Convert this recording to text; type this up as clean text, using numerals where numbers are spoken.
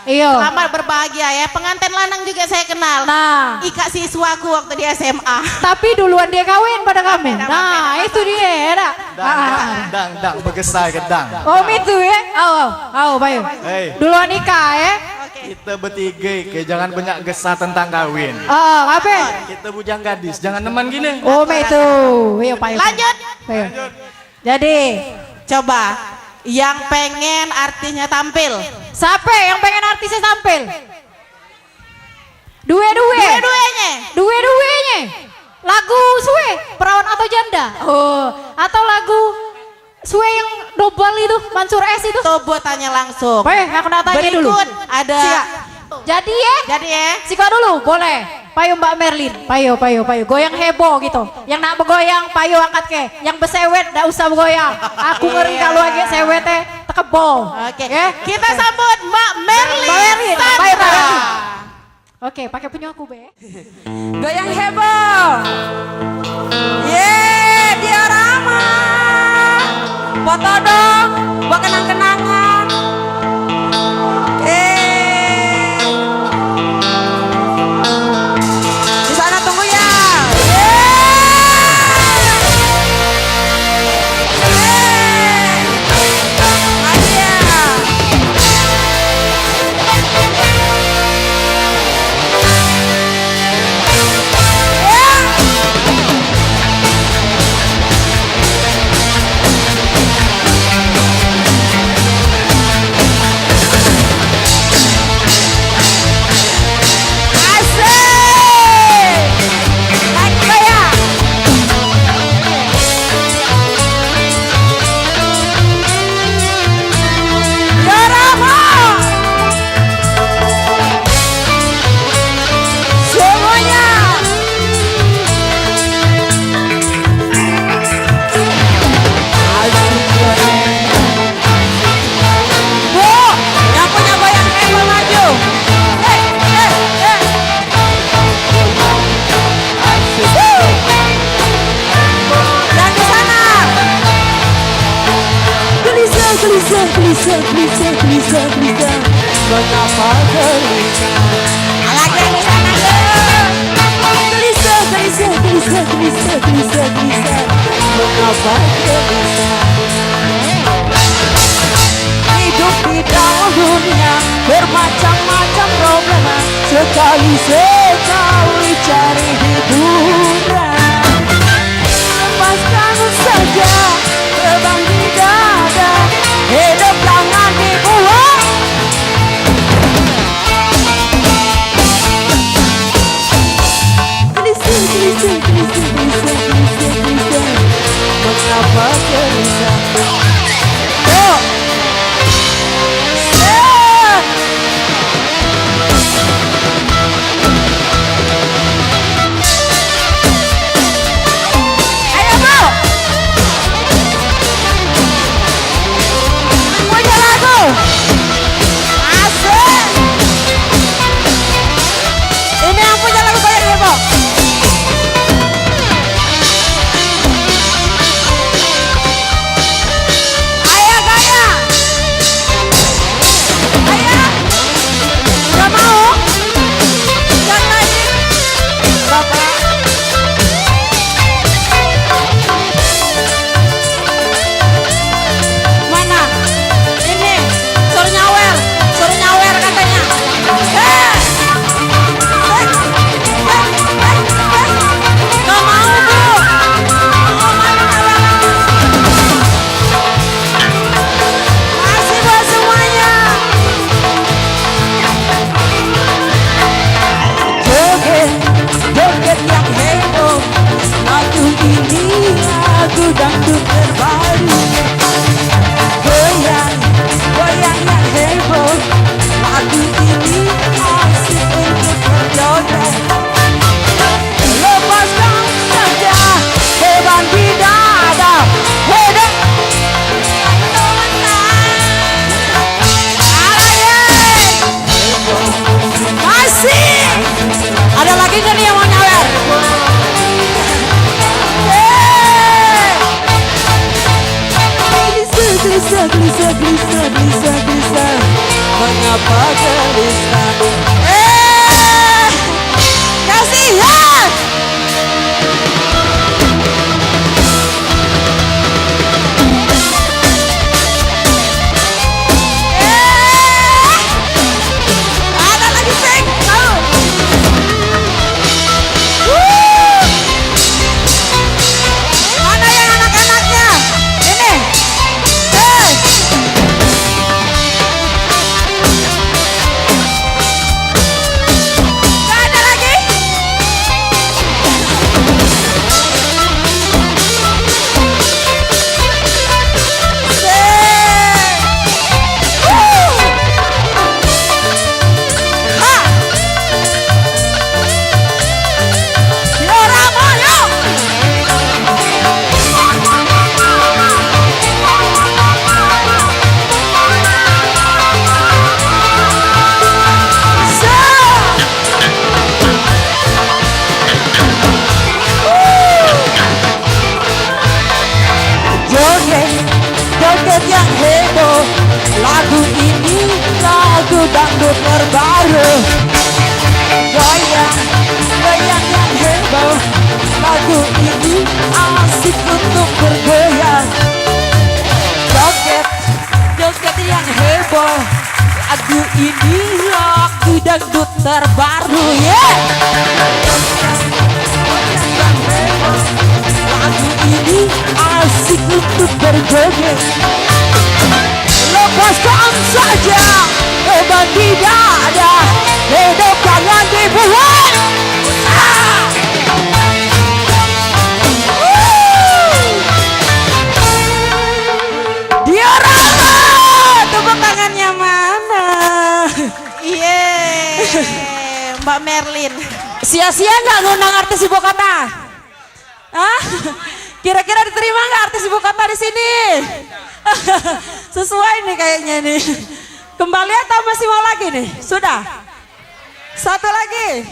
Iya. Selamat berbahagia ya. Pengantin lanang juga saya kenal. Nah. Ika siswaku waktu di SMA. Tapi duluan dia kawin pada kami. Nah, itu dia. Dang, bergesah ke dang. Oh, itu ya. Ayo, Bayu. Hei. Duluan nikah ya. Kita bertiga, jangan banyak gesah tentang kawin. Apa? Kita bujang gadis, jangan teman gini. Oh, itu. Ayo, Bayu. Lanjut. Ayo. Jadi, Coba yang pengen artisnya tampil. siapa yang pengen artisnya tampil? Dua-duanya. Lagu suwe, perawan atau janda? Oh, atau lagu suwe yang double itu, Mansur S itu? Coba tanya langsung. Aku nak tanya dulu. Berikut ada. Jadi ya? Sika dulu, boleh. Payo Mbak Merlin, payo. Goyang heboh gitu. Yang nak bergoyang, payo angkat ke. Yang bersewet, ndak usah bergoyang. Aku ngeri kalau agak sewet tekebol. Oke. Kita sambut Mbak Merlin. Merlin, payo. Oke, pakai punya aku, Be. Goyang heboh. Yeay, diorama. Foto dong, buat kenang-kenangan. Di sana tunggu ya. Gelisah, mengapa gelisah? Lagi yang di sana gelisah, mengapa gelisah? Hidup di dalam dunia bermacam-macam problema, sekali cari hiburan. Lepaskan saja terbang di dada, hidup jangan dibuang. Gelisah, mengapa gelisah? mengapa gelisah. Kasihan. Ada lagi Pink. Mana yang anak-anaknya? Ini. Gak ada lagi. Joget yang heboh, lagu ini lagu dangdut terbaru. Goyang yang heboh, lagu ini asik untuk bergoyang. Joget yang heboh, lagu ini lagu dangdut terbaru. Lagu ini asik untuk berjoget. Lepaskan saja beban di dada, hidup jangan dibuat. Diorama, tepuk tangannya mana? Iya. Mbak Merlin. Sia-sia nggak ngundang artis ibu kota? Hah? Kira-kira diterima nggak artis ibu kota di sini? Sesuai nih kayaknya nih. Kembali atau masih mau lagi nih? Sudah? Satu lagi.